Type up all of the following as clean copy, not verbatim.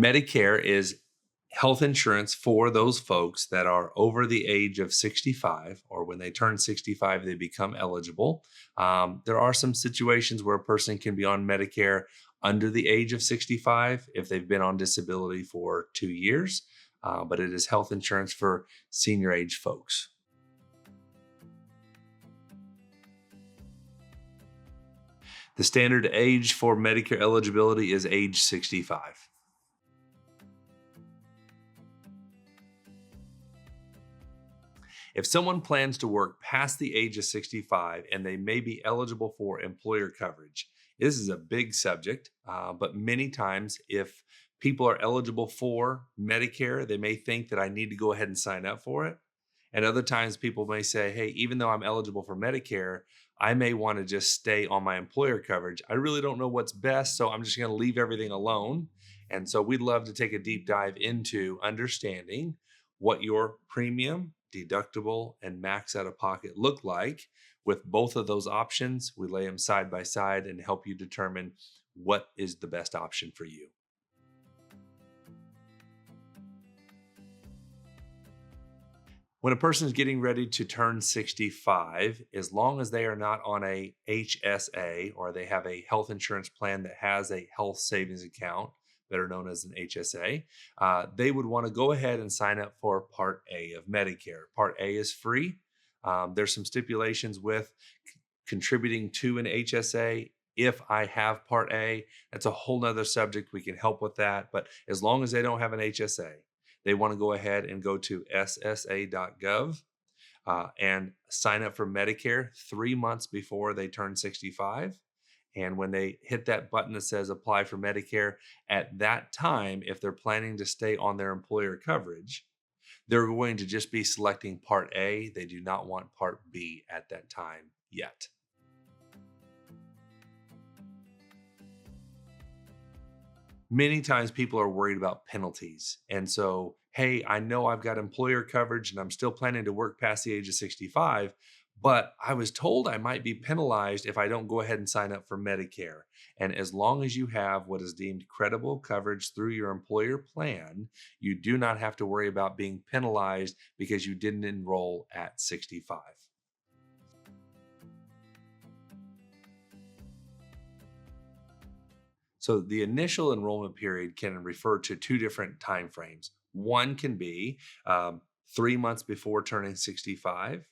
Medicare is health insurance for those folks that are over the age of 65, or when they turn 65, they become eligible. There are some situations where a person can be on Medicare under the age of 65 if they've been on disability for 2 years, but it is health insurance for senior age folks. The standard age for Medicare eligibility is age 65. If someone plans to work past the age of 65 and they may be eligible for employer coverage, this is a big subject, but many times if people are eligible for Medicare, they may think that I need to go ahead and sign up for it. And other times people may say, hey, even though I'm eligible for Medicare, I may want to just stay on my employer coverage. I really don't know what's best, so I'm just going to leave everything alone. And so we'd love to take a deep dive into understanding what your premium, deductible, and max out of pocket look like. With both of those options, we lay them side by side and help you determine what is the best option for you. When a person is getting ready to turn 65, as long as they are not on a HSA or they have a health insurance plan that has a health savings account, better known as an HSA, they would want to go ahead and sign up for Part A of Medicare. Part A is free. There's some stipulations with contributing to an HSA. If I have Part A, that's a whole nother subject. We can help with that. But as long as they don't have an HSA, they want to go ahead and go to ssa.gov and sign up for Medicare 3 months before they turn 65. And when they hit that button that says apply for Medicare, at that time, if they're planning to stay on their employer coverage, they're going to just be selecting Part A. They do not want Part B at that time yet. Many times people are worried about penalties. And so, hey, I know I've got employer coverage and I'm still planning to work past the age of 65, but I was told I might be penalized if I don't go ahead and sign up for Medicare. And as long as you have what is deemed credible coverage through your employer plan, you do not have to worry about being penalized because you didn't enroll at 65. So the initial enrollment period can refer to two different time frames. One can be 3 months before turning 65,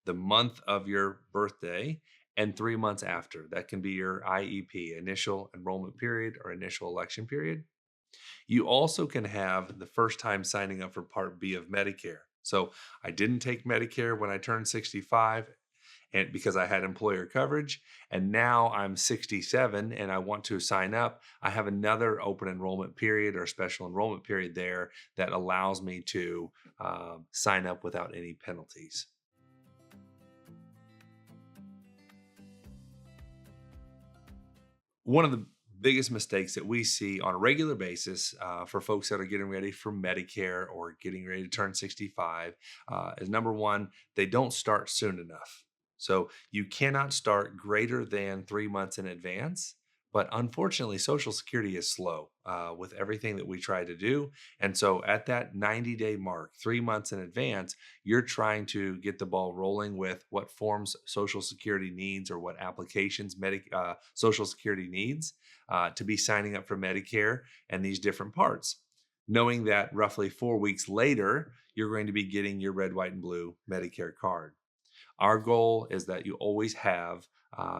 the month of your birthday, and 3 months after. That can be your IEP, initial enrollment period or initial election period. You also can have the first time signing up for Part B of Medicare. So I didn't take Medicare when I turned 65 and because I had employer coverage, and now I'm 67 and I want to sign up. I have another open enrollment period or special enrollment period there that allows me to sign up without any penalties. One of the biggest mistakes that we see on a regular basis for folks that are getting ready for Medicare or getting ready to turn 65 is number one, they don't start soon enough. So you cannot start greater than 3 months in advance. But unfortunately, Social Security is slow with everything that we try to do. And so at that 90-day mark, 3 months in advance, you're trying to get the ball rolling with what forms Social Security needs or what applications Social Security needs to be signing up for Medicare and these different parts, knowing that roughly 4 weeks later, you're going to be getting your red, white, and blue Medicare card. Our goal is that you always have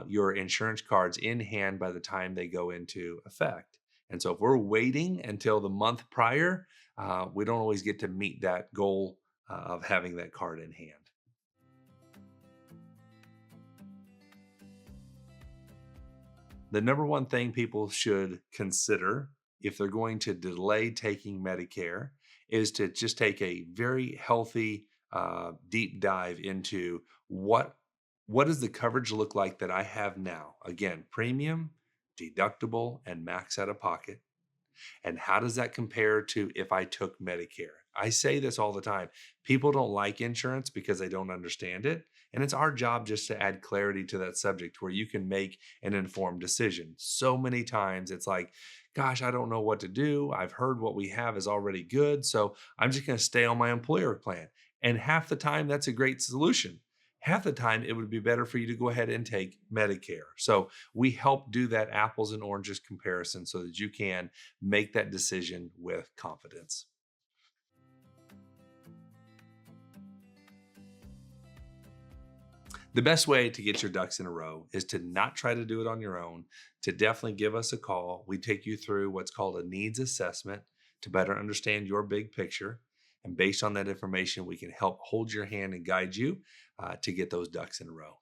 your insurance cards in hand by the time they go into effect. And so if we're waiting until the month prior, we don't always get to meet that goal of having that card in hand. The number one thing people should consider if they're going to delay taking Medicare is to just take a very healthy deep dive into what does the coverage look like that I have now? Again, premium, deductible, and max out of pocket. And how does that compare to if I took Medicare? I say this all the time. People don't like insurance because they don't understand it. And it's our job just to add clarity to that subject where you can make an informed decision. So many times it's like, gosh, I don't know what to do. I've heard what we have is already good. So I'm just going to stay on my employer plan. And half the time, that's a great solution. Half the time, it would be better for you to go ahead and take Medicare. So we help do that apples and oranges comparison so that you can make that decision with confidence. The best way to get your ducks in a row is to not try to do it on your own, to definitely give us a call. We take you through what's called a needs assessment to better understand your big picture. And based on that information, we can help hold your hand and guide you to get those ducks in a row.